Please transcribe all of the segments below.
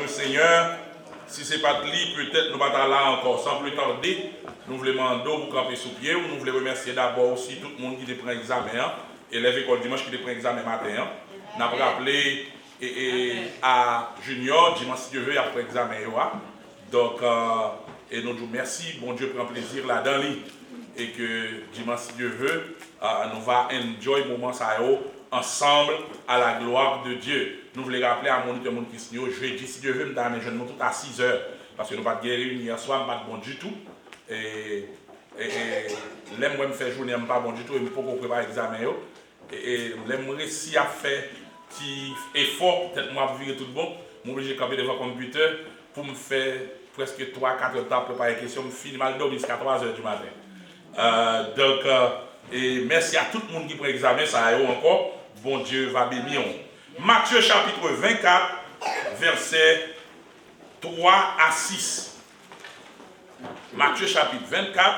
le Seigneur. Si ce n'est pas de lui, peut-être nous pas là encore. Sans plus tarder, nous voulons demander vous camper sous pied. Nous voulons remercier d'abord aussi tout le monde qui prend examen. Élèves école dimanche qui prend examen matin. Nous avons rappelé à Junior, dimanche si Dieu veut, après examen. Donc, et nous disons merci. Bon Dieu prend plaisir là-dedans. Et que dimanche si Dieu veut, nous va enjoy le moment ça ensemble à la gloire de Dieu. Nous voulons rappeler à mon qui se jeudi, si Dieu veut, nous avons jeune tout à 6 heures. Parce que nous n'avons pas de réunion hier soir, pas de bon du tout. Et l'aime moi me faire journée, pas bon du tout, et je ne peux pas préparer l'examen. Et l'aime réussir à faire petit effort, peut-être moi pour virer tout le bon. Je suis obligé de camper devant le computer pour me faire presque 3-4 heures pour préparer les questions. Je finis mal dormir jusqu'à 3 heures du matin. Et merci à tout le monde qui prend l'examen, ça a encore. Bon Dieu va bénir. Matthieu chapitre 24, versets 3 à 6. Matthieu chapitre 24,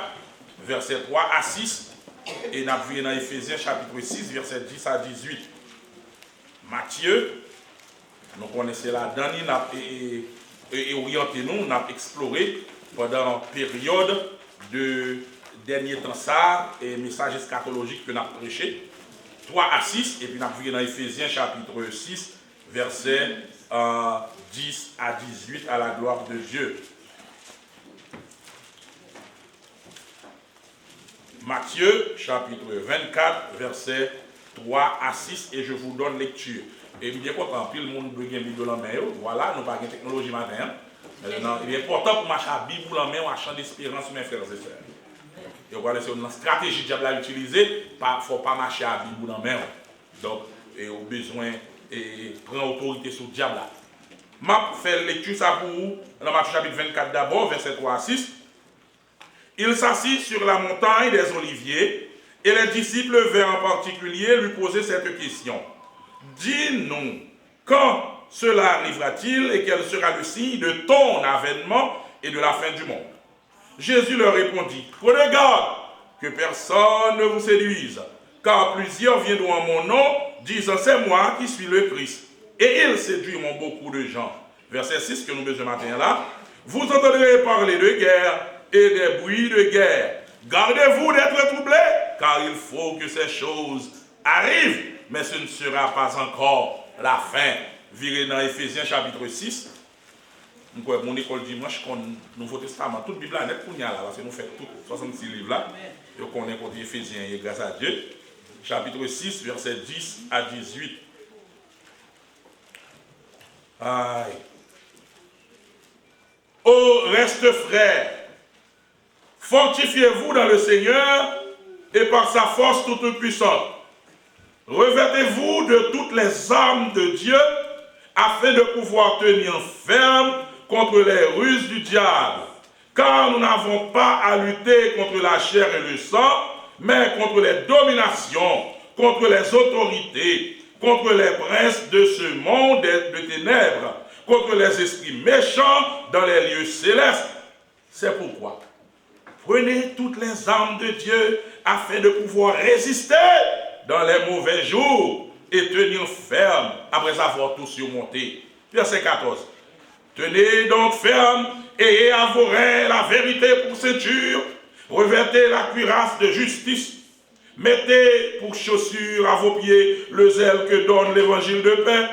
versets 3 à 6. Et nous avons vu dans Ephésiens chapitre 6, versets 10 à 18. Matthieu, nous connaissons là-dedans, et orienté nous, nous avons exploré pendant la période de dernier temps ça, et message eschatologique que nous avons prêché. 3 à 6, et puis nous avons vu dans Ephésiens chapitre 6, versets 10 à 18, à la gloire de Dieu. Matthieu chapitre 24, versets 3 à 6, et je vous donne lecture. Et bien content, puis le monde doit gagner Bible en main, voilà, nous n'avons pas de technologie matin. Maintenant, il est important pour marcher à Bible en main, ou à champ d'espérance, mes frères et sœurs. Et voilà, c'est une stratégie que diable a utilisée, il ne faut pas marcher à Bible en main. Donc, il a besoin de prendre autorité sur le diable. Je vais faire lecture ça pour vous, dans Matthieu chapitre 24 d'abord, verset 3 à 6. Il s'assit sur la montagne des Oliviers, et les disciples vinrent en particulier lui poser cette question. Dis-nous, quand cela arrivera-t-il et quel sera le signe de ton avènement et de la fin du monde? Jésus leur répondit, prenez garde que personne ne vous séduise, car plusieurs viendront en mon nom, disant c'est moi qui suis le Christ. Et ils séduiront beaucoup de gens. Verset 6 que nous besoin matin là. Vous entendrez parler de guerre et des bruits de guerre. Gardez-vous d'être troublés, car il faut que ces choses arrivent, mais ce ne sera pas encore la fin. Virez dans Ephésiens chapitre 6. Mon école dimanche, Nouveau Testament, toute Bible là, net pour nous là, parce que nous faisons tous 66 livres là, et on connaît côté Ephésiens, et grâce à Dieu. Chapitre 6, versets 10 à 18. Aïe. Au reste, frères, fortifiez-vous dans le Seigneur et par sa force toute puissante. Revêtez-vous de toutes les armes de Dieu afin de pouvoir tenir ferme contre les ruses du diable. Car nous n'avons pas à lutter contre la chair et le sang, mais contre les dominations, contre les autorités, contre les princes de ce monde de ténèbres, contre les esprits méchants dans les lieux célestes. C'est pourquoi prenez toutes les armes de Dieu afin de pouvoir résister dans les mauvais jours et tenir ferme après avoir tout surmonté. Verset 14. Tenez donc ferme et ayez à vos reins la vérité pour ceinture. Revêtez la cuirasse de justice. Mettez pour chaussure à vos pieds le zèle que donne l'évangile de paix.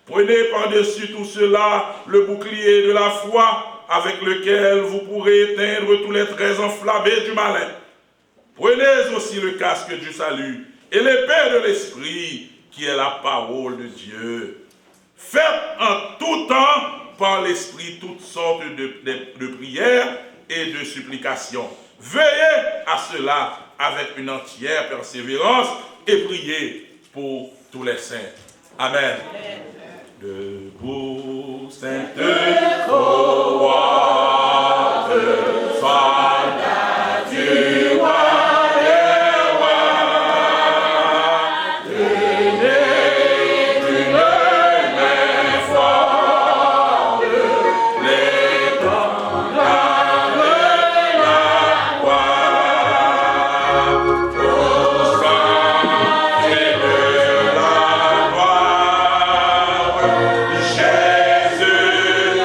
Prenez par-dessus tout cela le bouclier de la foi avec lequel vous pourrez éteindre tous les traits enflammés du malin. Prenez aussi le casque du salut et l'épée de l'esprit qui est la parole de Dieu. Faites en tout temps par l'esprit toutes sortes de prières et de supplications. Veillez à cela avec une entière persévérance et priez pour tous les saints. Amen. Debout, sainte croix de Fada du roi. Jésus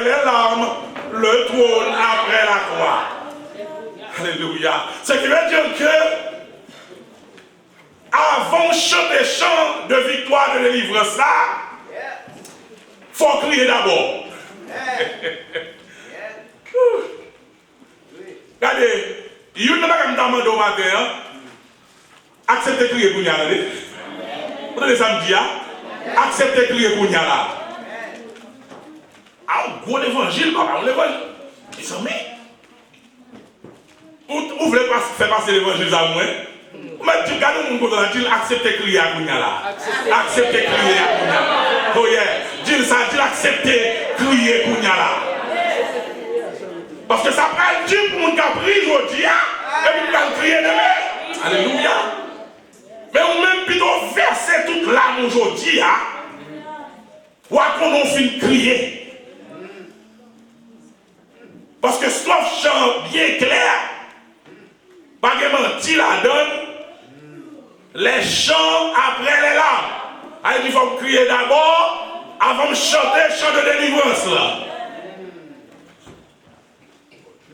après les larmes, le trône après la croix. Alléluia. Ce qui veut dire que avant chanter chant de victoire, de délivrance, il faut crier d'abord. Regardez, il y a une demande au matin, acceptez de crier pour y aller. Vous avez samedi, acceptez de crier pour y aller. Ah, gros l'évangile, papa, l'évangile. Ils sont mis. Vous voulez pas faire passer l'évangile à moi? Mais tu gardes mon côté, tu acceptes de crier à Kounyala. Accepte de crier à Kounyala. Oh yeah. Dis ça, tu acceptes de crier Kounyala. Parce que ça prend Dieu pour mon caprice aujourd'hui, et puis tu crier demain. Alléluia. Mais on même plutôt verser toute l'âme aujourd'hui, ou à qu'on en finit crier. Parce que sauf chant bien clair, pas de mentir la donne, les chants après les larmes. Il faut crier d'abord avant de chanter chant de délivrance là.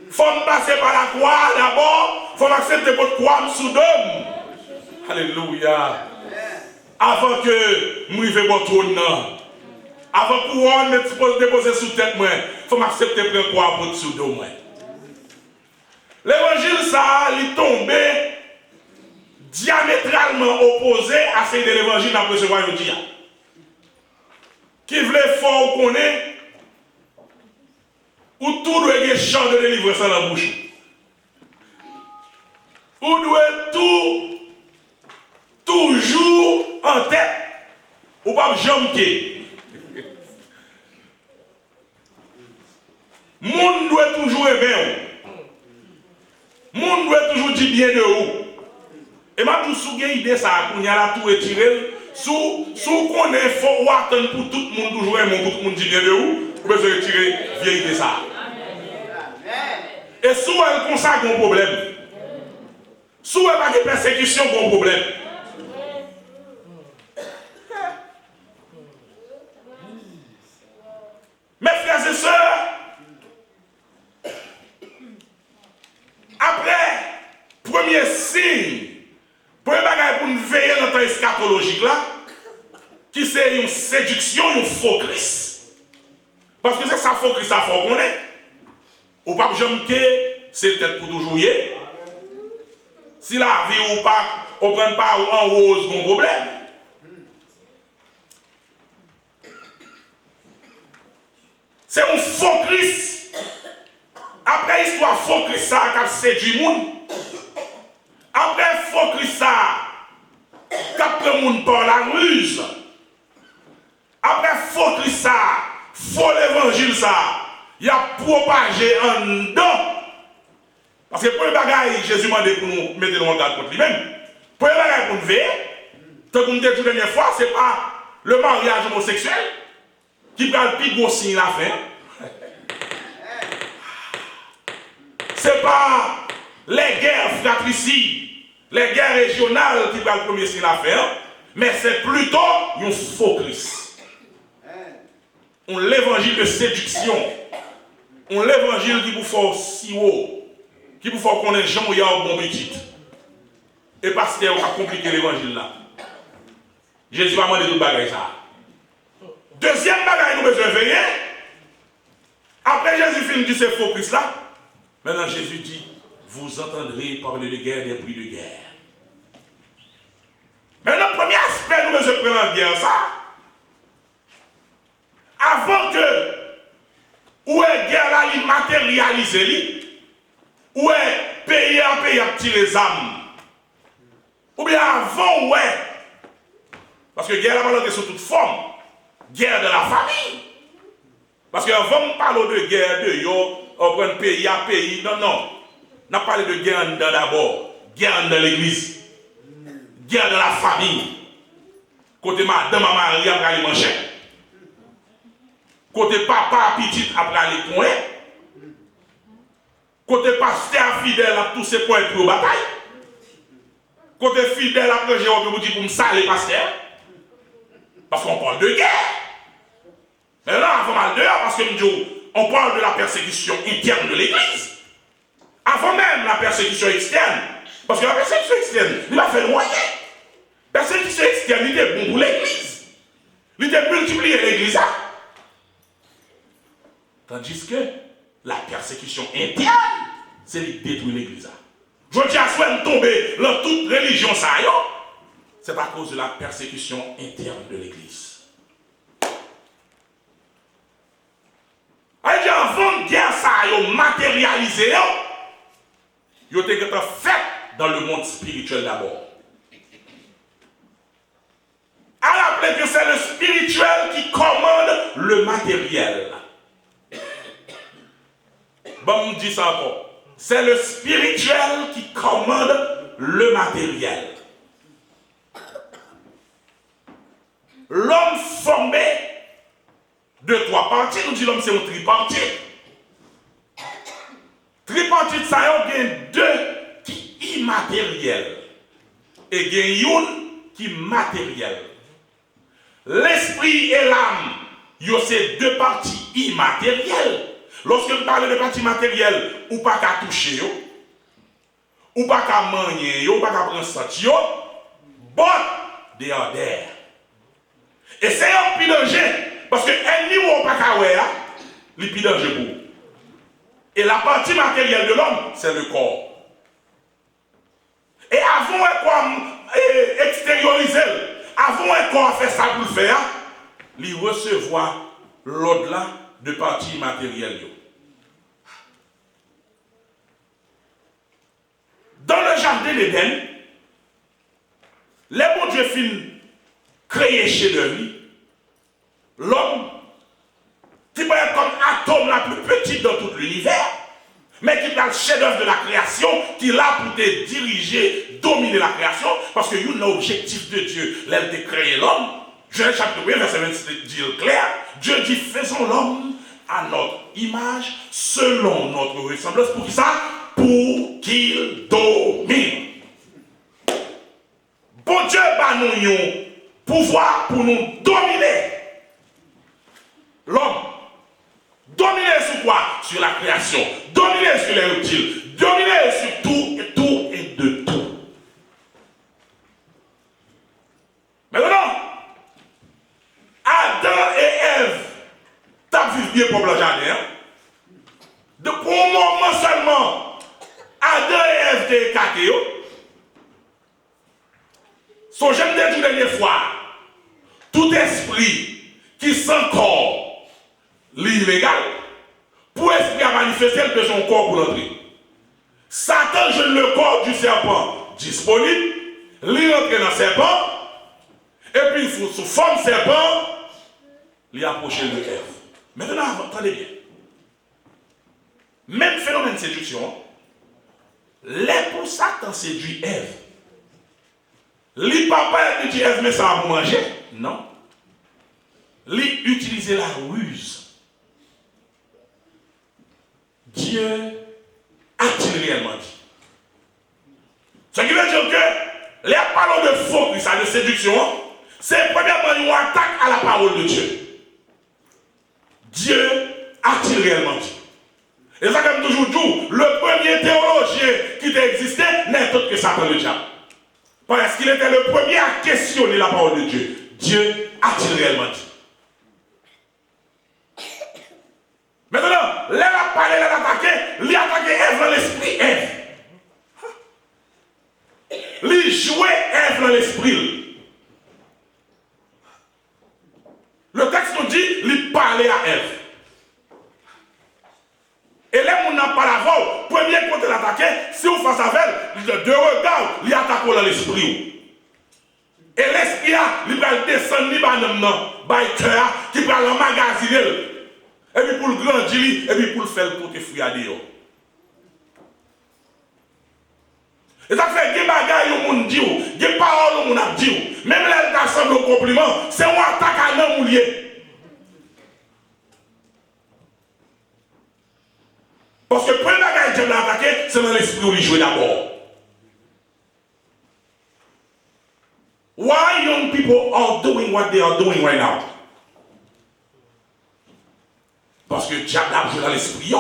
Il faut me passer par la croix d'abord, il faut m'accepter votre croix sous d'homme. Alléluia. Avant que je vive mon trône, avant que couronne me déposer sous tête, il faut m'accepter pour croix pour sous d'homme. L'évangile, ça, il est tombé diamétralement opposé à celui de l'évangile dans le recevoir aujourd'hui. Qui voulait fort connaître, où tout doit être chant de délivrance dans la bouche. Où doit toujours en tête, ou pas jamquer. Monde doit toujours aimer. Monde doit toujours dire bien de vous. Et ma tout sous une idée ça, qu'on y a la tout retiré, sous qu'on est fort ou attendre pour tout le monde toujours aimer, pour tout le monde dire bien de vous, vous pouvez retirer vieille idée ça. Et sous elle consacre un problème. Sous elle pas de persécution un problème. Mes frères et sœurs, après, premier signe, premier bagage pour nous veiller dans le temps eschatologique là, qui c'est une séduction, une faux Christ. Parce que c'est ça faux Christ, ça faut qu'on est. Ou pas jamais c'est peut-être pour toujours y. Si la vie ou pas, on ne prend pas en rose mon problème. C'est un faux Christ. Après l'histoire faux Christ ça qui a séduit le monde. Après faux Christ ça qui a pris le monde par la ruse. Après faux Christ ça, faux l'évangile ça, il a propagé en dedans. Parce que pour le bagaille, Jésus m'a dit pour nous mettre en garde contre lui-même. Pour le bagaille pour nous veiller, tant qu'on dit la dernière fois, ce n'est pas le mariage homosexuel qui prend le plus gros signe la fin. Ce n'est pas les guerres fratricides, les guerres régionales qui prennent le premier signe la fin, mais c'est plutôt un faux Christ. On l'évangile de séduction, on l'évangile qui vous fait si haut, qui vous fait connaître Jean ou il y a un bon petit. Et parce qu'on a compliqué l'évangile là. Jésus va demander tout bagaille ça. Deuxième bagaille, nous besoin de veiller. Après Jésus finit de dire c'est faux Christ là. Maintenant Jésus dit, vous entendrez parler de guerre et plus de guerre. Maintenant, le premier aspect, nous besoin de prendre en guerre ça. Avant que, où est guerre là, il matérialise, où est pays à tirer les âmes. Ou bien avant, ouais. Parce que guerre là, c'est sous toute forme. Guerre de la famille. Parce qu'avant, on parle de guerre de yo, on prend pays à pays. Non, non. On a parlé de guerre d'abord. Guerre de l'église. Guerre de la famille. Côté madame Marie après aller manger. Côté papa petit après aller coin. Côté pasteur fidèle à tous ces points pour la bataille. Côté fidèle après j'ai envie de vous dire pour me saler pasteur. Parce qu'on parle de guerre. Mais là, on va mal dehors parce que nous disons, on parle de la persécution interne de l'Église. Avant même la persécution externe. Parce que la persécution externe, il a fait noyer. La persécution externe, il était bon pour l'Église. Il était multiplié l'Église. Tandis que la persécution interne, c'est de détruire l'Église. Je dis à soi de tomber dans toute religion, ça y est. C'est à cause de la persécution interne de l'Église. Avant de guerre, ça a matérialisé. Il a été fait dans le monde spirituel d'abord. À rappeler que c'est le spirituel qui commande le matériel. Bon, on dit ça encore. C'est le spirituel qui commande le matériel. L'homme formé de trois parties, nous disons l'homme c'est un tripartite. Tripartite, ça y a deux qui immatériels et il y a une qui matériel. L'esprit et l'âme, c'est deux parties immatérielles. Lorsque vous parlez de parties matérielles, ou pas qu'à toucher, ou pas qu'à manier, ou pas qu'à prendre ça, but they are there. Et c'est un plus danger, parce que un niveau pas qu'à voir, il est plus danger pour vous. Et la partie matérielle de l'homme, c'est le corps. Et avant de extérioriser, avant de faire ça pour le faire, il recevoir l'au-delà de partie matérielle. Dans le jardin d'Éden, les bons dieux finissent créer chez lui, l'homme qui peut être comme atome la plus petite dans tout l'univers, mais qui est le chef-d'œuvre de la création, qui est là pour te diriger, dominer la création, parce que l'objectif de Dieu, l'aide de créer l'homme. Genèse chapitre 1, verset 26 dit clair, Dieu dit faisons l'homme à notre image, selon notre ressemblance. Pour qui ça? Pour qu'il domine. Bon Dieu va nous un pouvoir pour nous dominer. L'homme. Dominer sur quoi? Sur la création. Dominer sur les reptiles. Dominer sur tout et de tout. Maintenant, Adam et Ève t'as vu bien pour le jardin. De pour un moment seulement, Adam et Ève étaient écartés. So, j'aime dire tout dernière fois, tout esprit qui sent corps l'illégal, pour esprit à manifester le besoin corps pour l'entrer. Satan jeune le corps du serpent disponible, il rentre dans le serpent, et puis sous forme serpent, il approche le Ève. Maintenant, attendez bien. Même phénomène de séduction, les pour Satan séduit Ève. Les papa dit Ève, mais ça va pour manger? Non. Les utiliser la ruse. Dieu a-t-il réellement dit? Ce qui veut dire que les paroles de faux, de séduction, c'est premièrement une attaque à la parole de Dieu. Dieu a-t-il réellement dit? Et ça, comme toujours dit, le premier théologien qui existé n'est autre que Satan le diable. Parce qu'il était le premier à questionner la parole de Dieu. Dieu a-t-il réellement dit? Maintenant, là, il a parlé, il a attaqué Ève dans l'esprit, Ève. Il jouait Ève dans l'esprit. Le texte nous dit, il parlait à Ève. Et là, on n'a pas la voix. Premier côté l'attaquer, si on face avec elle, de regard, il attaque dans l'esprit. Et l'esprit, il va descendre, il va dans cœur, qui va l'emmagasiner. Et puis pour le grandir, et puis pour le faire pour te friader. Et ça fait des bagailles au monde dit, des paroles au monde a dit. Même là, il semble au compliment, c'est une attaque à un homme lié. Parce que le premier bagage que j'aime l'attaquer, c'est dans l'esprit où il joue d'abord. Why young people are doing what they are doing right now? Parce Parce que le diable a joué dans l'esprit.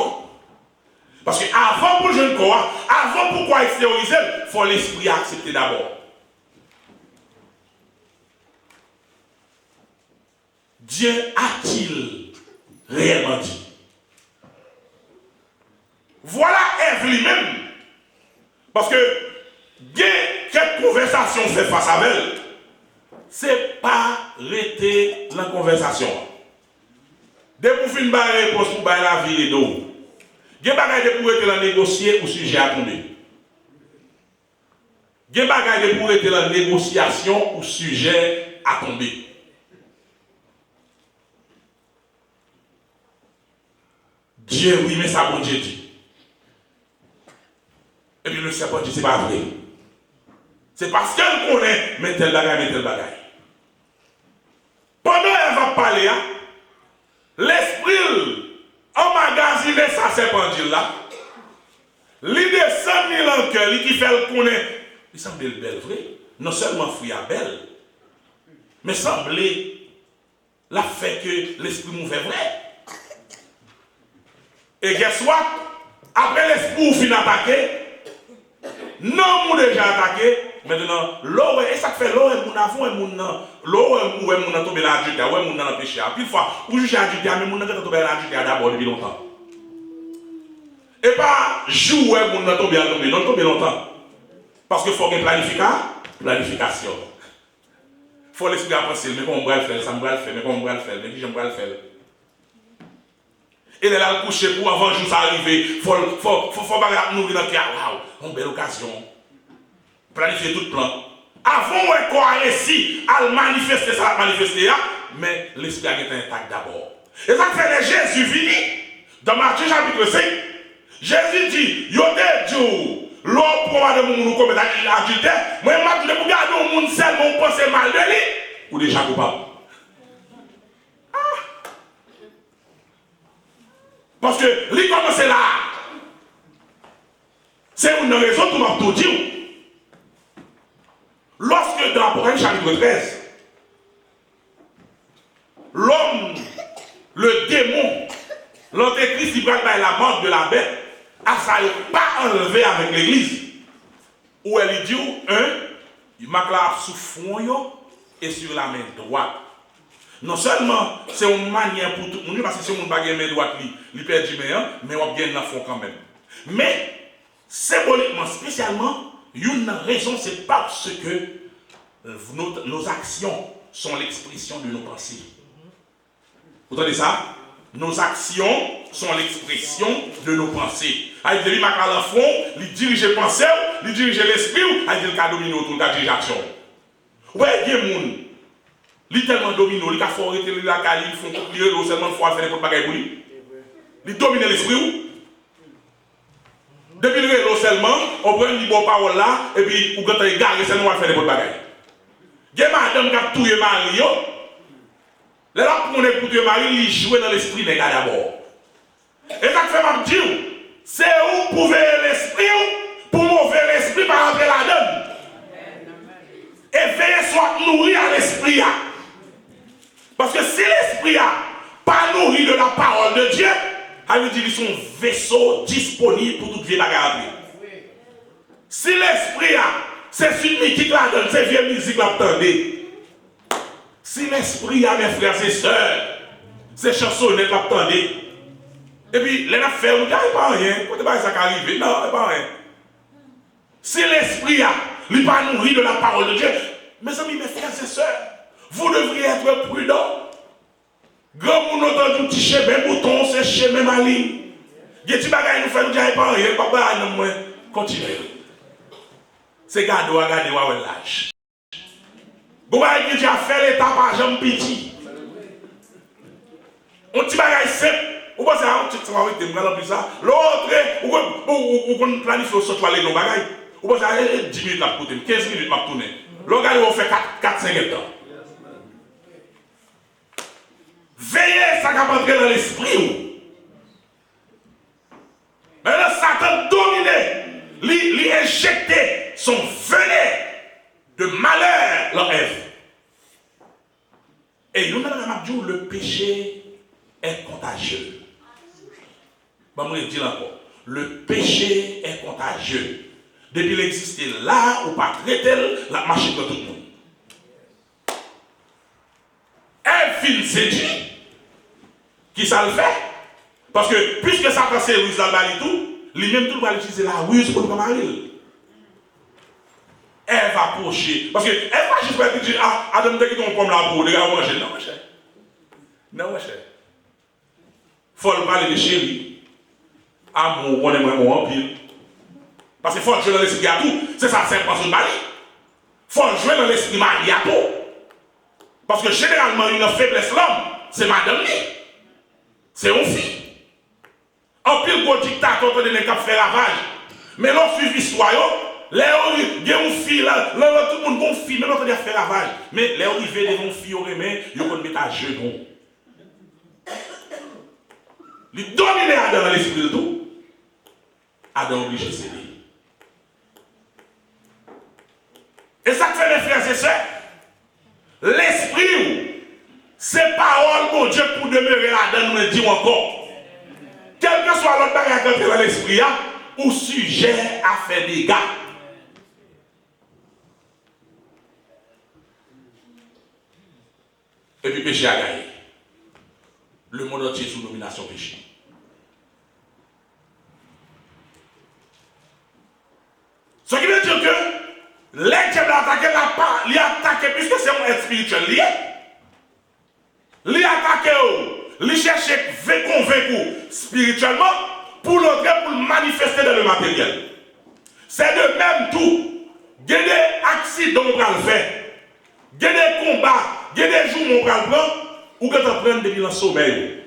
Parce que avant pour le jeune corps, avant pourquoi extérioriser, il faut l'esprit accepter d'abord. Dieu a-t-il réellement dit? Voilà Ève lui-même. Parce que quelle conversation fait face à elle, c'est pas arrêter la conversation. Dès que vous finissez par réponse pour la vie et d'eau, il y a des bagages pour être négocier ou sujet à tomber. Il y a des bagages pour être la négociation ou sujet à tomber. Dieu, oui, mais ça, bon Dieu dit. Et puis le serpent dit, c'est pas vrai. C'est parce qu'elle connaît, mais tel bagaille, Pendant qu'elle va parler, l'esprit emmagasine sa serpentine là. L'idée 100 000 ans que qui fait le connaître, il semble belle, vrai. Non seulement fruit à belle, mais semblait la fait que l'esprit mauvais vrai. Et qu'est-ce soit, après l'esprit finit attaquer, non, nous déjà attaqué, maintenant, l'eau, et ça fait l'eau, et mon avant, et l'eau, et mon tombé l'adultère, ouais, mon dans péché. Puis, fois, vous jugez l'adultère, mais mon dans tombé l'adultère d'abord depuis longtemps. Et pas jouer, mon dans tombé l'adultère, non, tombé longtemps. Parce qu'il faut une planification. Il faut l'esprit à penser, mais comment on va le faire, ça me va le faire, mais comment on va le faire, mais qui j'aime pas le faire. Et là, le coucher pour avant le jour ça arriver, il faut nous dire que waouh, une belle occasion. Planifier tout le plan. Avant qu'on a réussi à manifester ça, mais l'esprit a été intact d'abord. Et ça fait que Jésus vini, dans Matthieu chapitre 5, Jésus dit, yo te dit, l'eau pour madame nous commettre adultère, moi je vais regarder au monde seulement penser mal de lui, ou déjà coupable. Parce que lui commence là. C'est une raison pour m'a tout dit. Lorsque dans l'Apocalypse chapitre 13, l'homme, le démon, l'antéchrist, il prend la mort de la bête, à ça n'est pas enlevé avec l'église. Où elle dit, il marque là sous fond et sur la main droite. Non seulement c'est une manière pour tout le monde, parce que si on n'a pas main droite, il perd du meilleur, mais on gagne dans le fond quand même. Mais, symboliquement, spécialement, une raison, c'est parce que nos actions sont l'expression de nos pensées. Vous entendez ça? Nos actions sont l'expression de nos pensées. Il dit, il marque à fond, il dirige les pensées, il dirige l'esprit, il dit, il a dominé autour de la dirigeation. Ouais, il y a des gens. Il est tellement dominé, il a fait arrêter la caille, il faut couper, il seulement faut faire des bagages pour lui. Il domine l'esprit. Depuis le vélo seulement, on prend une bonne parole là, et puis on peut garder seulement faire des bagages. Il y a madame qui a tué Marie. Là, pour qu'on tuer Marie, il joue dans l'esprit des gars d'abord. Et ça fait ma dire, c'est où pour veiller l'esprit, pour mauvais l'esprit par rentrer la donne. Et veiller soit nourri à l'esprit. Parce que si l'esprit n'a pas nourri de la parole de Dieu, elle veut dire qu'ils sont vaisseaux disponibles pour toute vie bagarre. Si l'esprit a, c'est une musique qui la donne, c'est vieille musique la attendez. Si l'esprit a, mes frères et sœurs, c'est chansonnettes la attendez. Et puis, les affaires, on ne dit pas rien. Quand ça arrive, non, il n'y a pas rien. Si l'esprit a, il n'est pas nourri de la parole de Dieu, mes amis, mes frères et sœurs, vous devriez être prudents. Grand moun entendu petit chemin bouton, c'est chemin mali. Geti bagay nous fait nous dire pas rien, papa non moins. Continuez. C'est garder ou l'âge. Bon bagay qui a fait l'état par jambe petit. On petit bagay simple. Ou pas ça on petit avec des bras plus ça. L'autre ou qu'on planifie sur toilette nos bagay. Ou pas ça 10 minutes la côté, 15 minutes m'a tourner. L'autre gars on fait 4 5 temps. Veillez, ça va entrer dans l'esprit. Maintenant, Satan dominé, lui injecté son venin de malheur dans Ève. Et nous, le péché est contagieux. Je vais dire encore. Le péché est contagieux. Depuis qu'il existait là, ou pas traiter, la marche pour tout le monde. Elle fin séduit. Qui ça le fait? Parce que puisque ça passe ruse dans le tout, lui-même tout va utiliser la ruse pour le marier. Elle va approcher. Parce qu'elle va juste pas dire, ah, Adam, t'as quitté ton pomme là pour manger. Non, mon cher. Non, mon cher. Faut le parler de chérie. Amour, on aimerait mon empire. Parce qu'il faut jouer dans l'esprit à tout. C'est ça, c'est pas son mari. Faut jouer dans l'esprit mari à tout. Parce que généralement, une faiblesse l'homme, c'est madame lui. C'est une fille. En pile, gros dictateur, on a fait ravage. Mais lorsque suivi l'histoire, il y a une fille là, tout le monde confie, mais l'autre a fait ravage. Mais les arrivés devant une fille au remède, ils vont mettre à genoux. Ils dominent Adam dans l'esprit de tout. Adam obligé de céder. Et ça que fait mes frères et sœurs, l'esprit, c'est parole, mon Dieu, pour demeurer là-dedans, nous le disons encore. Quel que soit l'autre bagage qui est dans l'esprit, ou sujet à faire des dégâts. Et puis péché a gagné. Le monde entier sous domination péché. Ce qui veut dire que les diables attaquent il attaque puisque c'est un être spirituel lié. Il attaque, il cherche à convaincre spirituellement pour l'autre, pour le manifester dans le matériel. C'est de même tout. Il y a des accidents qu'on va le faire. Il y a des combats, il y a des jours qu'on va le prendre, ou qu'on va prendre depuis le sommeil.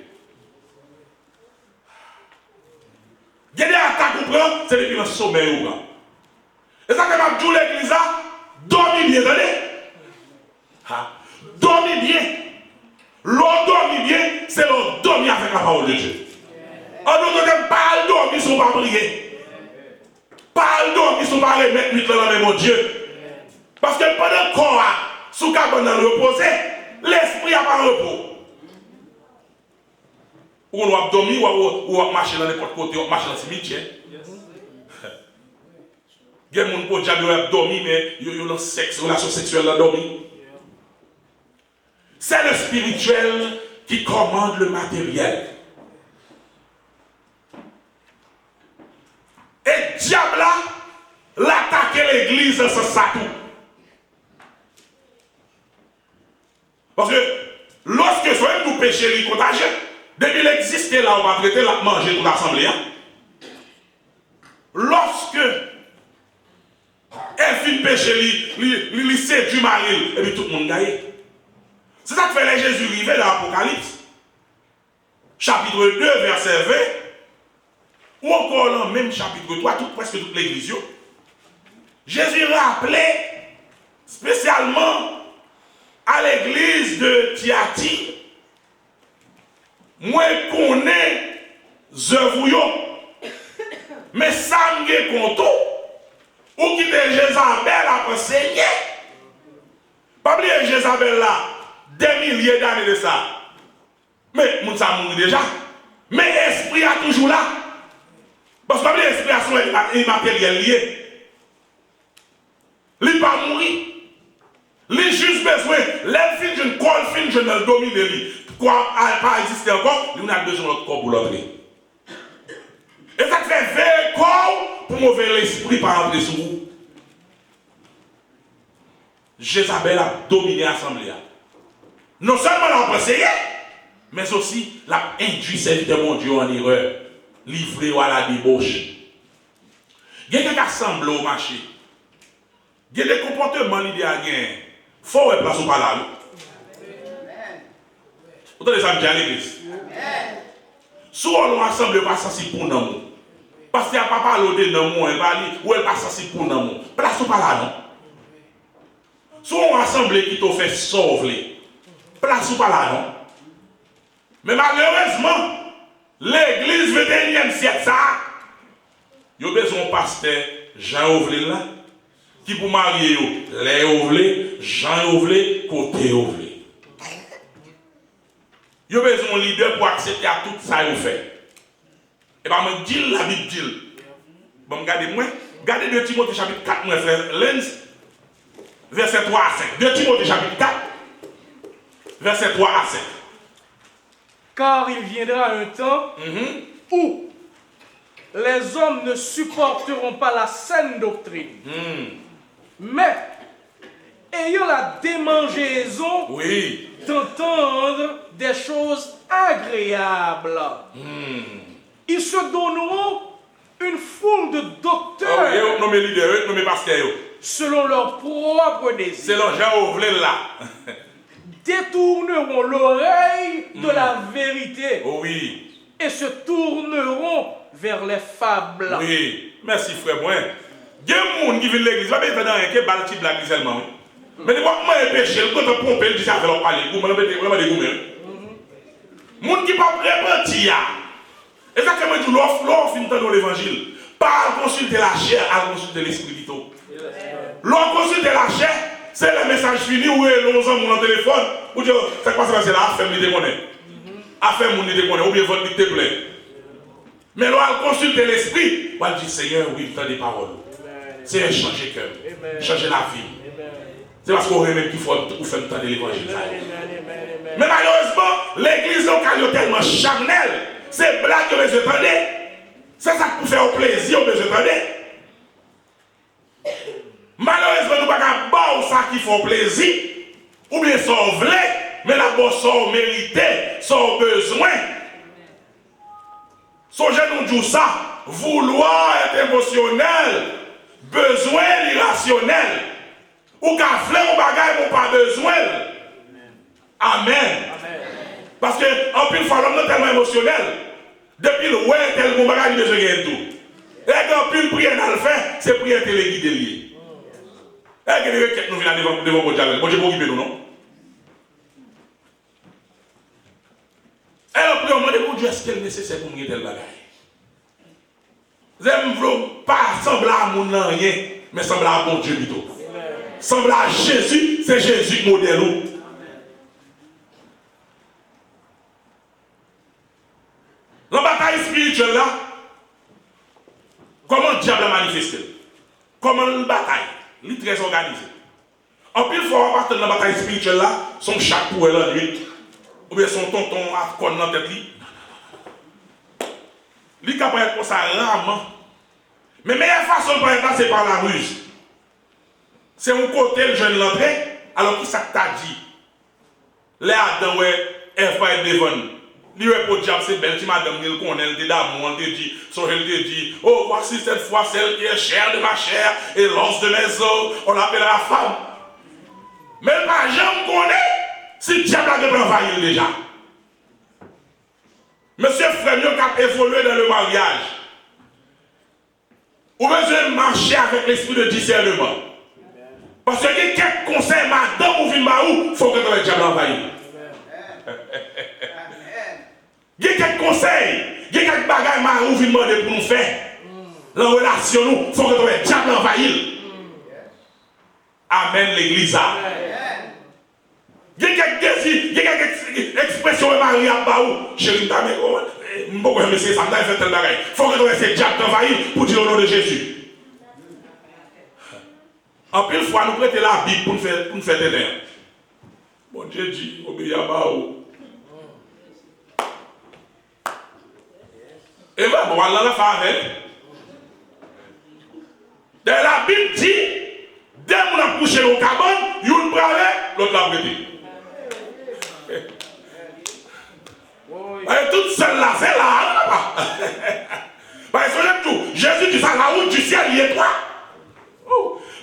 Il y a des attaques qu'on prend, c'est depuis le sommeil. Et ça, quand on dit l'église, dormez bien, dormez bien. L'on dormit bien, c'est l'on dormir avec la parole de Dieu. En d'autres termes, pas dormir, ils ne sont pas priés. Pas dormir, ils ne sont pas remettre nuit dans le même Dieu. Parce que pendant qu'on a sous cabane dans le reposé, l'esprit n'a pas repos. Ou on va dormir, ou on va marcher dans n'importe côté, on va marcher dans le cimetière. Il y a des gens qui ont dormi, mais ils ont une relation sexuelle dans dormi. C'est le spirituel qui commande le matériel. Et diable l'attaquer l'église, c'est ça tout. Parce que lorsque soit nous péché, il contagieux, depuis l'exister là, on va traiter la manger toute l'assemblée. Lorsque elle finit péché, il séduit du mari, et puis tout le monde gagne. C'est ça que fait les Jésus arrivé dans l'Apocalypse. Chapitre 2, verset 20. Ou encore dans le même chapitre 3, presque toute l'église. Jésus rappelait spécialement à l'église de Thyatire, moi connais œuvres, mais ça me compte ou qui est Jézabel après Seigneur. Pas oublier Jézabel là, des milliers d'années de ça. Mais moun ça mourit déjà. Mais l'esprit est toujours là. Parce que l'esprit a son immatériel lié. Il n'est pas mourir. Il a juste besoin. Les filles d'une colle fine, je ne domine lui. Quoi pas exister encore, il a besoin de notre corps pour l'entrer. Et ça fait veiller corps pour mauvais l'esprit par entrer sur vous. Jézabel a dominé l'assemblée. Non seulement l'a conseillé, mais aussi l'a induit serviteur mon Dieu en erreur, livré à la débauche. Il y a des gens qui assemblent au marché. Il y a des comportements qui ont gagné. Il faut être place au palais. Vous entendez ça me dit à l'église? Souvent on assemble pas sensible pour nous. Parce qu'il n'y a pas parlé de nous, elle va dire, ou elle pas sensible pour nous. Place au palais, non? Souvent on assemble qui t'a fait sauver. Place ou pas là, non? Mais malheureusement, l'église 21e siècle, ça, il y a besoin de pasteur Jean Ouvlé là, qui pour marier, les Ouvlé, Jean Ouvlé, côté Ouvlé. Il y a besoin de leader pour accepter à tout ça qu'on fait. Et pas moi dit la Bible dit. Bon, regardez-moi. Regardez 2 Timothée chapitre 4, mon frère Lenz. Verset 3 à 5. 2 Timothée chapitre 4. Verset 3 à 5. Car il viendra un temps où les hommes ne supporteront pas la saine doctrine, mais ayant la démangeaison d'entendre des choses agréables, ils se donneront une foule de docteurs selon leur propre désir. Selon Jean là. Détourneront l'oreille de la vérité et se tourneront vers les fables. Oui, merci frère. Moi, il y a des gens qui viennent de l'église, il va pas dans un bal type de l'église seulement. Mais moi, je péché, quand on pompe, je dis ça, je vais leur parler. Vous m'avez dit, vous m'avez dit, les gens qui ne sont pas repentis, exactement, je dis, l'offre finit dans l'évangile. Pas à consulter la chair, à consulter l'esprit plutôt. L'on consulter la chair, c'est le message fini où l'on s'en mon téléphone pour dire c'est quoi ça, c'est la affaire de déconner. Affaire mon déconner, ou bien votre te plaît. Mais l'on consulter l'esprit, on dit Seigneur, oui, il a des paroles. C'est changer cœur, changer la vie. C'est parce qu'on remet qu'il faut faire entendre l'évangile. Mais malheureusement, l'église locale est tellement charnelle, c'est blague que vous entendez. C'est ça qui vous fait plaisir, vous entendez. Malheureusement, nous ne pouvons pas faire ça qui fait plaisir, ou bien ça on voulait, mais d'abord ça on mérité, ça on besoin. Songez nous dire ça, vouloir être émotionnel, besoin irrationnel, ou qu'à faire un bagage, ou pas besoin. Amen. Parce que, en plus, l'homme est tellement émotionnel, depuis le ouais, tel bon bagage, il besoin de tout. Et quand plus prière dans le fait, c'est prière téléguidée liée. Et que les requêtes nous viennent devant mon Dieu. Bon Dieu, vous nous, non? Et après, on demande, mon Dieu, est-ce qu'elle est nécessaire pour nous tel bagage? Vous ne voulez pas sembler à mon rien, mais sembler à mon Dieu plutôt. Sembler à Jésus, c'est Jésus qui modèle. La bataille spirituelle là, comment le diable a manifesté? Comment la bataille? Il est très organisé. En plus, il faut avoir dans la bataille spirituelle là, son chat pour elle en nuit, ou bien son tonton à con dans la tête. Il est capable d'être comme ça rarement. Mais la meilleure façon de faire ça, c'est par la ruse. C'est un côté le jeune l'entrée, alors qui ça t'a dit? Les Adam, ouais, elle va être devant. Lui, pour le diable, c'est belle, si madame, il connaît, elle d'amour, elle te dit, elle te dit, oh, voici cette fois celle qui est chair de ma chair et l'os de mes os, on l'appellera femme. Mais pas jamais connaît si le diable a envahi déjà. Monsieur Frémio qui a évolué dans le mariage, ou besoin de marcher avec l'esprit de discernement. Parce que quelques conseils, madame ou il faut que le diable envahisse. Il y a quelques conseils, il y a quelques bagages marrons qui demandent pour nous faire. La relation, il faut que le diable envahisse. Amen, l'église. Il y a quelques désirs, il y a quelques expressions de Marie à Baou. Chérie, je ne peux pas essayer ça, je vais faire tel bagage. Il faut que le diable envahisse pour dire au nom de Jésus. En plus, fois, nous prêtons la Bible pour nous faire des liens. Bon Dieu dit, obéis à Baou. Et bien, on va la faire avec. La Bible dit, dès qu'on a couché au cabane, il y a une brave, l'autre l'a prêté. Et toute seule là, c'est là. Parce que tout, Jésus dit ça, la route du ciel, il est toi.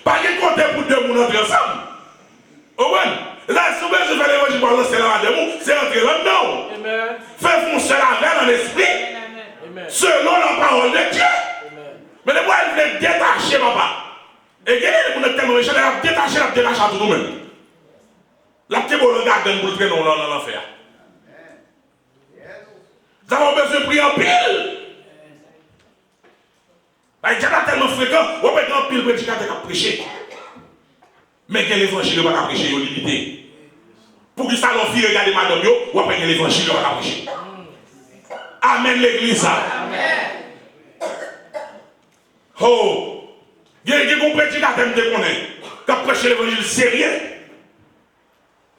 Pas de côté pour deux mouns entrer ensemble. Là, si vous voulez faire l'évangile pour lancer là dedans, c'est entrer là-dedans. Faites foncer la veille dans l'esprit. Selon la parole de Dieu. Mais les voix, ils veulent détacher, papa. Et vous êtes tellement méchant, elle a détaché à tout nous-mêmes. La petite boule de garde pour le traîner dans l'enfer. Nous avons besoin de prier en pile. Il y a tellement fréquent, on peut être en pile prédicateur qui a prêché. Mais quel évangile va prêcher, il est limité. Pour que ça l'on vire, regardez madame, on peut l'évangile va prêcher. Amen l'église. Oh, il y a des prédicateurs qui ont prêché l'évangile sérieux.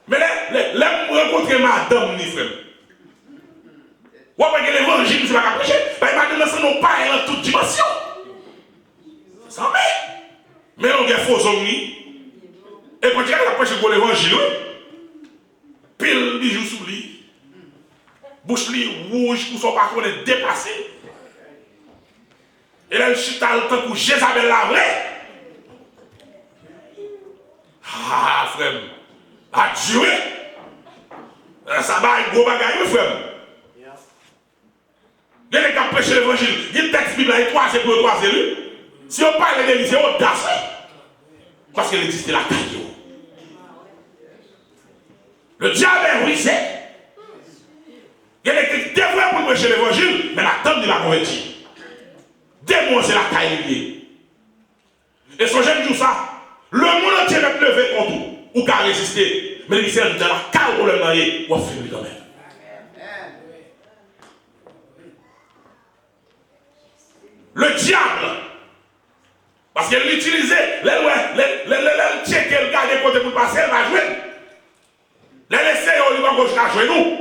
Mais là, vous rencontrez madame, ni frère. Ou après que l'évangile, c'est pas prêcher. Madame, ça n'a pas en toute dimension. Ça mais on a faux hommes. Et quand tu as prêché pour l'évangile, pile bijoux sous lui, bouche lui rouge pour son parcours dépassé. Et là, le chita le temps pour Jézabel la vraie. Ah, frère, adieu. Ça va être gros bagaille, frère. Il y a des gens qui prêchent l'évangile. Il y a des textes bibliques, et 3 c'est pour 3 c'est lui. Si on parle de l'église, c'est audacieux. Parce qu'elle existe la caillou. Le diable est ruissé. Il y a des gens qui devraient pour prêcher l'évangile, mais la tante de la convertir. Démon, c'est la caillou. Et son jeune jour ça, le monde entier va lever contre vous, ou qu'à résister. Mais il s'est dans la caillou le marié, ou à finir quand même. Le diable, parce qu'elle l'utilisait, les tchèques qu'elle gardait côté pour passer, elle va jouer. Les laisser, on va gauche à jouer nous.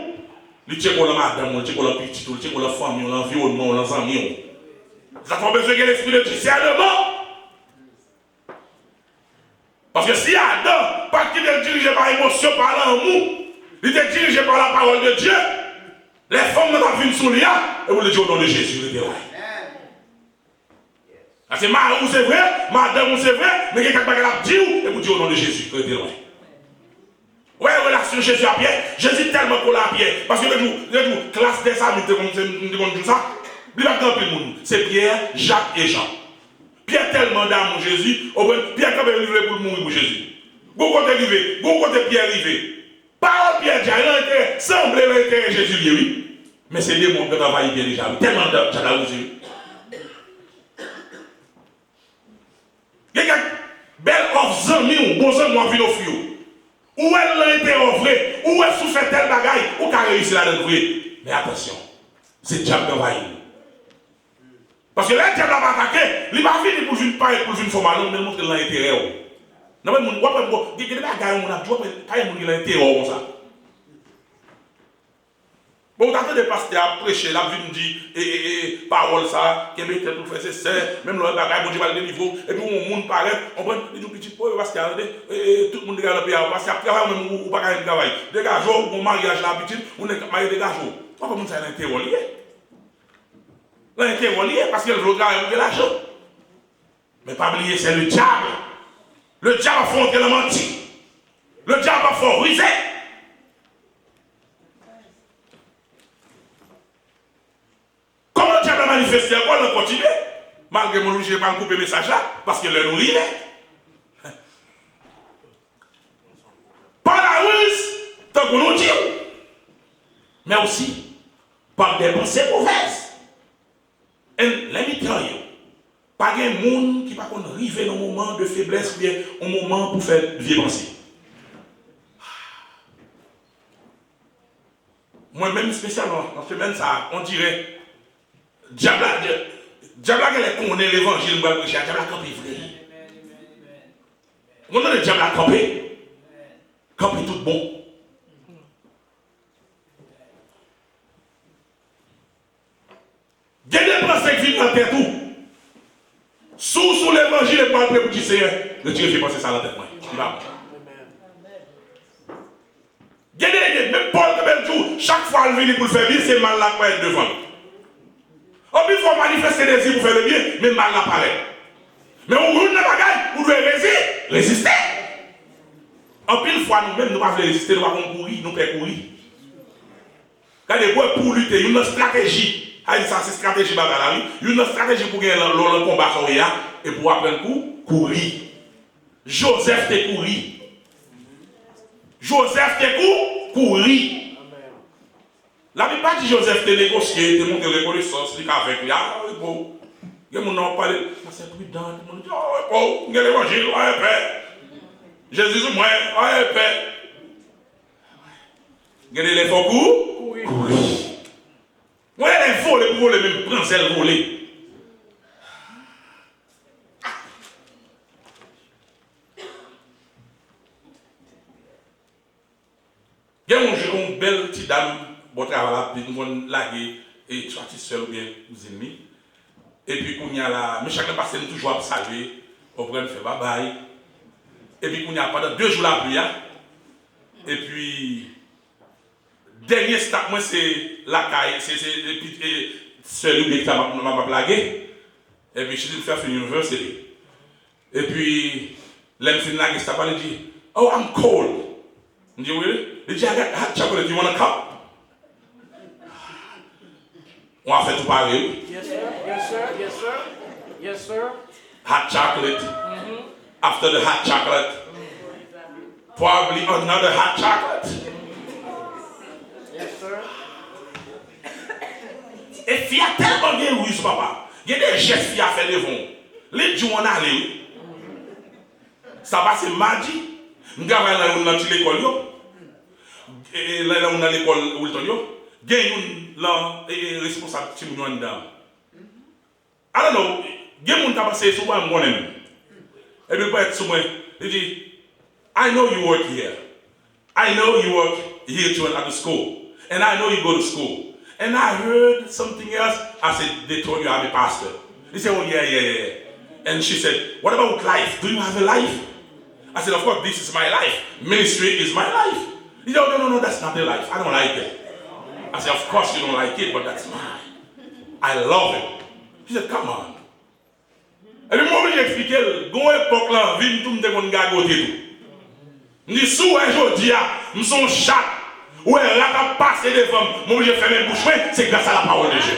Les tchèques, on la madame, les tchèques, on la petite, les tchèques, on la famille, l'environnement, les amis. Nous avons besoin de l'esprit de discernement. Parce que si Adam, pas qu'il est dirigé par l'émotion, par l'amour, il est dirigé par la parole de Dieu, les femmes ne vont venir sous lui, et vous le dites au nom de Jésus, le terrain. C'est marou c'est vrai, madame c'est vrai, mais quelqu'un qui a dit et vous dites au nom de Jésus, que loin. Ouais, relation Jésus à Pierre, Jésus tellement collé à Pierre, parce que le classe des amis, comme ça, il va camper le monde. C'est Pierre, Jacques et Jean. Pierre tellement d'amour Jésus, Pierre quand même livré pour mourir pour Jésus. Bon côté arrivé, bon côté Pierre arrivé. Parole Pierre dit, il semble l'intérêt Jésus, oui. Mais c'est des mondes qui travaillent bien déjà, tellement d'jalousie. Il y a belle offre zami ou bon zami ou vino fio. Où elle l'a été offré, où elle souffre tel bagaille, ou qu'elle réussit la découvrir. Mais attention, c'est diable qui va y. Parce que là, le diable va attaquer, il va venir pour une paille, pour une formation, mais il montre l'intérêt. Non, mais il y a des bagailles, il y a des intérêt comme ça. Bon, quand des pasteurs à prêcher, la vie nous dit, parole ça, qui est tout fait, c'est même le bagage, bon Dieu va le niveau, et puis on monde paraît, on prend des petits pots, parce que tout le monde regarde le pays, parce qu'après, même ou pas de travail. Dégage, ou mariage là, petit, on est marié dégage. Pas comme ça, l'intérêt lié. L'intérêt lié, parce que le travail, il l'argent. Mais pas oublier, c'est le diable. Le diable a fait le menti. Le diable a favorisé. Comment le diable a manifesté encore, on continue. Malgré mon je n'ai pas coupé le message là, parce que le nourrit. Par la ruse, tant qu'on nous dit, mais aussi par des pensées mauvaises. Et let me tell you, pas de monde qui va arriver dans un moment de faiblesse, bien un moment pour faire vieille pensée. Moi-même, spécialement, en semaine, ça, on dirait, diable, elle connaît l'évangile, diable a campé vrai. On a le diable a campé tout bon. Il y a des pensées qui viennent dans la tête tout. Sous l'évangile et pas pour dire Seigneur, le Dieu fait passer ça dans la tête. Il va. Il y a des même Paul de jour, chaque fois qu'il vient pour le faire bien, c'est mal là pour être devant. On il faut manifester des yeux pour faire le bien, mais mal là paraît. Mais on roule la bagaille, on doit résister. En pile fois, nous-mêmes, nous ne pouvons pas résister, nous ne pouvons pas courir, nous ne pouvons pas courir. Regardez, pour lutter, il y a une stratégie. Ça, c'est stratégie bagarre. Il y a une stratégie pour gagner le combat et pour apprendre courir. Joseph te courir. Joseph te courir. La Bible dit Joseph te négocier, te monter reconnaissance, il avec lui. Ah, oui, bon. Il y a mon nom parlé. C'est prudent. Il dit, oh, bon, il y a l'évangile, ouais, père. Jésus, moi, ouais, père. Il y a l'effort courir. Moi, elle est volée pour voler, même prendre celle volée. Il y a une belle petite dame, bon travail, puis nous laguer et sortir seul ou bien aux ennemis. Et puis, quand il y a là, mais chacun passe toujours à saluer, on prend fait bye bye. Et puis, quand il y a pendant 2 jours la pluie, et puis, dernier step, moi, c'est la caille, c'est celui qui m'a plagué. Et puis, je suis fait une université. Et puis, l'homme fin la gesta, il dit, oh, I'm cold. Je dis, oui. Il dit, I got hot chocolate, you want a cup? On a fait tout pareil. Yes, sir. Yes, sir. Yes, sir. Yes, sir. Hot chocolate. After the hot chocolate, probably another hot chocolate. Yes, sir. Et fille a tellement bien ruse, papa. Il y a des gestes qu'il a fait devant. Les jours on allait. Ça passe mardi. Nous avons dans l'école. Et là, on a l'école Wilton. Il y a un responsable qui nous donne dedans. I don't know. Il y a un qui a passé sur moi. Et puis, il dit, I know you work here. I know you work here too at the school. And I know you go to school. And I heard something else. I said, they told you I'm a pastor. He said, oh, yeah. And she said, what about life? Do you have a life? I said, of course, this is my life. Ministry is my life. He said, oh, no, that's not a life. I don't like it. I said, of course you don't like it, but that's mine. I love it. He said, come on. Et puis, moi, je expliqué, dans l'époque, là, vie, tout le monde a gagoté tout. Je dis, si je dis, je suis un chat, ou elle a passé des femmes, moi, je fais mes bouches, c'est grâce à la parole de Dieu.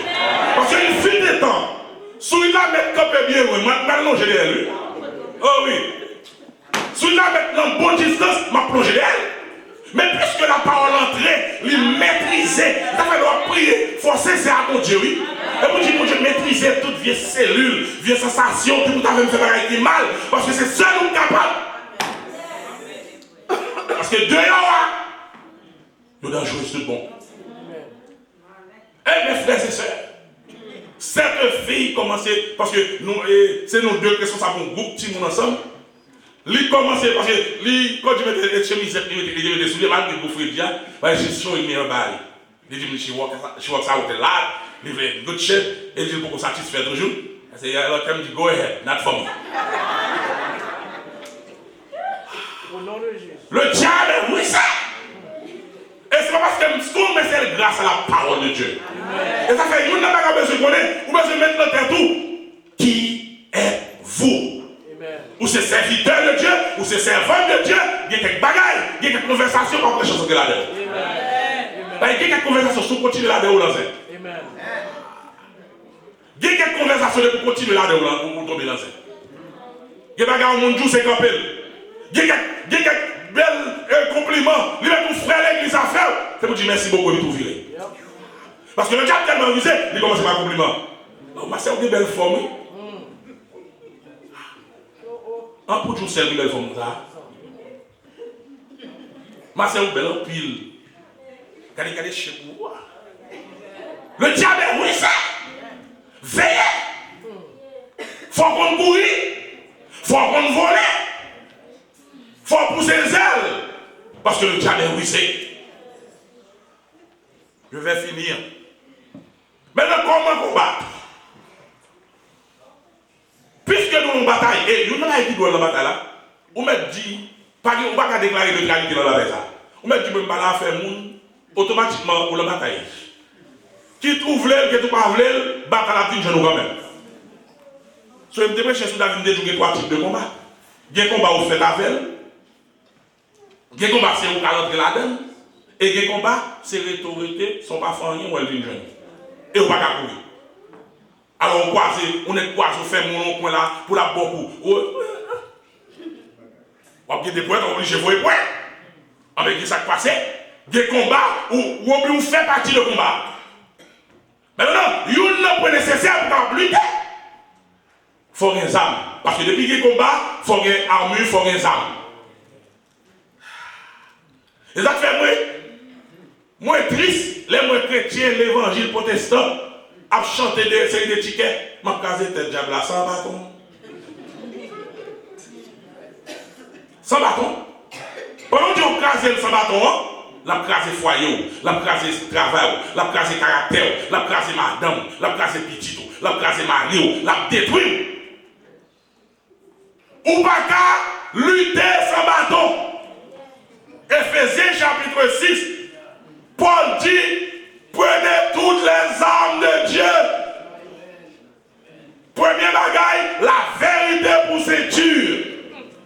Parce qu'il fut des temps, si il a mis campé bien, maintenant, j'ai derrière lui. Oh oui. Si il a mis dans bonne distance, m'a plongé derrière. Mais puisque la parole entrait, il maîtrisait, ça fait doit prier, forcer, c'est à mon Dieu, oui. Et vous dites, mon Dieu, maîtriser toutes vieilles cellules, vieilles sensations, que vous avez fait avec mal, parce que c'est seul nous capable. Parce que Dieu est là, nous devons jouer ce bon. Et mes frères et sœurs, cette fille commençait, parce que c'est nous deux responsables pour un groupe, si nous ensemble. Lui commençait parce que lui, quand je mettais les chemises, il mettait sous les mains, il me dit, je suis showing me her body. Il dit, she walks out a lot, il fait good shape, et il dit, pour qu'on satisfait toujours. I say, yeah, tell me, go ahead, not for me. Le diable, oui, ça. Et c'est pas parce que tout, mais c'est grâce à la parole de Dieu. Et ça fait, nous n'avons pas besoin de connaître, ou besoin de mettre dans terre tout. Qui êtes-vous? Ou c'est serviteur de Dieu, ou c'est servant de Dieu, il y a quelques bagailles, il y a quelques conversations pour prêcher ce là-dedans. Il y a quelques conversations pour continuer là-dedans. Il y a quelques conversations pour continuer là-dedans pour tomber dans ça. Il y a des bagages où mon Dieu s'est campé. Il y a quelques belles compliments. Il y a tout frère l'église à faire. C'est pour dire merci beaucoup de tout virer. Parce que le diable tellement rusé, il commence par compliment. Non, ma soeur, une belle forme. Un peu de jour, c'est une belle forme. Ma soeur, une belle pile. Regardez chez vous. Le diable est rusé. Veillez. Faut qu'on courir. Faut qu'on vole. Faut pousser les ailes. Parce que le diable est rusé. Je vais finir. Maintenant, comment combattre? Puisque nous avons une bataille, et nous n'avons pas été dans la bataille là, on m'a dit, on ne va pas déclarer neutralité dans la bataille. On m'a dit, je ne vais pas faire automatiquement pour la bataille. Qui trouve l'aile, qui ne trouve pas l'aile, bataille la vie, je nous quand même. So, je me dépêche sur David de jouer 3 types de combats. Il y a un combat où fait avec elle. Il y a un combat c'est où elle rentre là-dedans. Et il y a un combat, c'est l'autorité, son pas fanny ou elle vient jeune. Et on va pas courir. Alors on est croisé, on fait mon coin là pour la beaucoup. On a des points, on est obligé de voir les points. Avec ce qui s'est passé, des combats où on fait partie de combat. Maintenant, il y a un point nécessaire pour lutter. Il faut des armes. Parce que depuis qu'il y a des combats, il faut des armures, il faut des armes. Et ça fait moi, Moi triste, les moi chrétiens, l'évangile protestant, a chanté des séries de tickets, m'a casé tête diable là, sans bâton. Sans bâton. Pendant que vous casez sans bâton, la crase foyer, la crase travail, la crase caractère, la crase madame, la crase petit, la crase mari, la détruit. Ou pas qu'à lutter sans bâton. Éphésiens chapitre 6, Paul dit, prenez toutes les armes de Dieu. Premier bagaille, la vérité pour ceinture.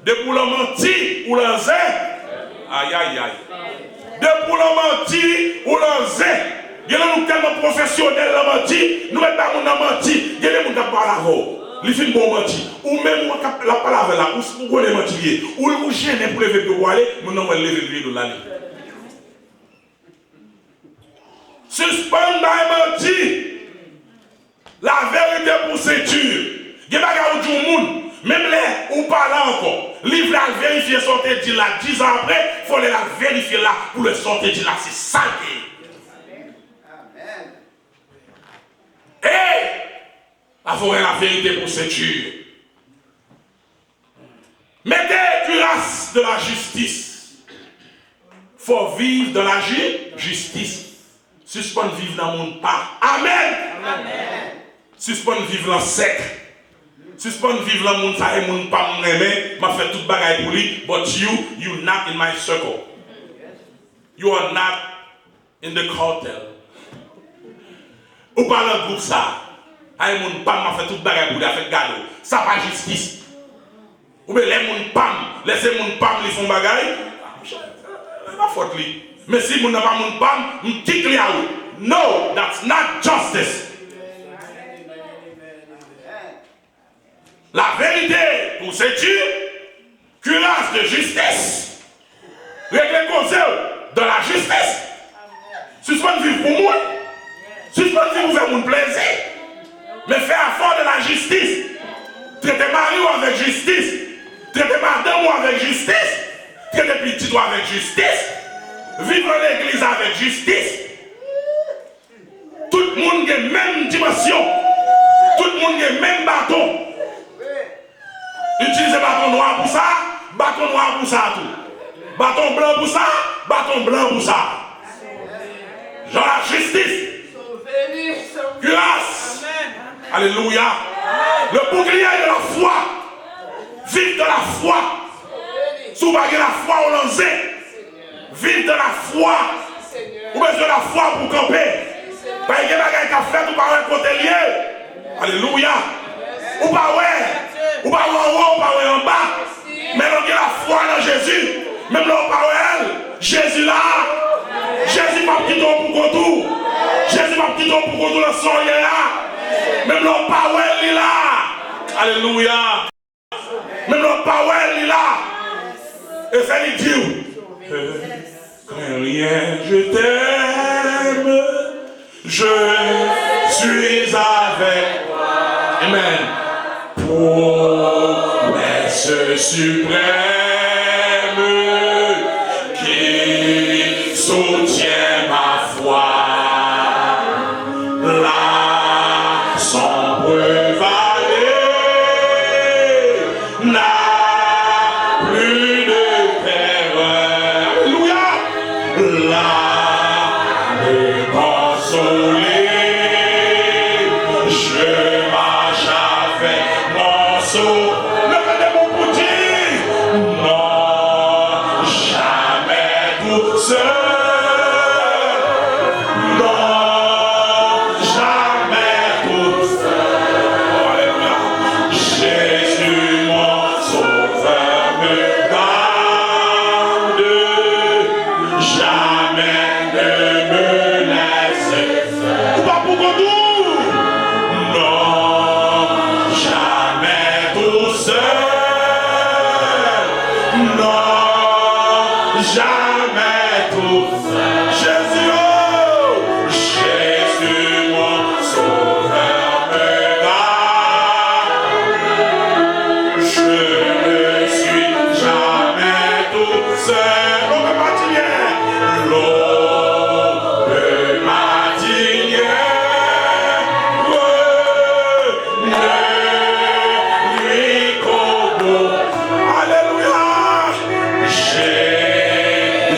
De pour le mentir ou le zé. Aïe aïe aïe. De pour le mentir ou le zé. Il y a nous tellement professionnels dans mentir, nous mettons pas dans mentir. Il y a des gens qui parlent à vous. Les films bon mentir. Ou même la parole là, ou vous les mentir. Ou vous gênez pour lever pour aller, nous n'avons pas lever le de l'année. Suspendre dans mentir. La vérité pour ceinture. Il y a des gens qui ont même les ou pas là encore. Livre la vérifier sortir dit là 10 ans après, il faut la vérifier là pour le sortir dit là. C'est ça qui est. Et il faut la vérité pour ceinture. Mettez cuirasse de la justice. Il faut vivre de la justice. Suspendre vivre dans le monde pas. Amen. Amen. Suspendre vivre dans le sec. Suspendre vivre dans le monde ça et monde pas m'aimer. M'a fait toute bagaille pour lui. But you not in my circle. You are not in the cartel. Ou pas dans le groupe ça. Aïe monde pas m'a fait toute bagaille pour lui. A fait gado. Ça pas justice. Ou bien les monde pas. Laissez monde pas les font bagaille. C'est pas faute lui. Mais si vous n'avez pas mon pam, vous kick les out. No, that's not justice. La vérité pour ceinture, cuirasse de justice. Régler cause de la justice. Suspendre vivre pour moi. Suspendre vivre pour faire mon plaisir. Mais faire effort de la justice. Traiter mari ou avec justice. Traiter madame ou avec justice. Traiter petit ou avec justice. Vivre l'église avec justice. Tout le monde a la même dimension. Tout le monde a le même bâton. Utilisez bâton noir pour ça, bâton noir pour ça tout. Bâton blanc pour ça, bâton blanc pour ça. Genre la justice. Grâce. Alléluia. Le bouclier de la foi. Vive de la foi. Sous baguette la foi au lancé. Vive de la foi. Ou besoin de la foi pour camper. Pas de bagaille qu'a fait ou pas un côté lié. Alléluia. Ou pas ouais. Ou pas en haut, ou pas en bas. Mais on a la foi dans Jésus. Même là, on parle elle. Jésus là. Jésus pas petit pour contour. Jésus pas petit pour contour le son là. Même là, on parle elle là. Alléluia. Même là, on parle elle là. Et ça lui dit. Rien, je t'aime, je suis avec toi. Amen. Promesse suprême qui soutient ma foi. La sombre vallée n'a plus de terreur. Alléluia. La consolée, je marche avec mon saut. Levez mon petit, non, jamais tout seul. Non, jamais tout seul. Alléluia. Jésus, mon sauveur, me garde. Jamais ne me laisse seul. Ou pas pour Godou. Non, jamais tout seul. Non, jamais tout seul. Jésus, oh, Jésus, mon sauveur, me garde. Je ne suis jamais tout seul. On va pas dire l'eau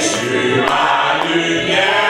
Tu ma lumière.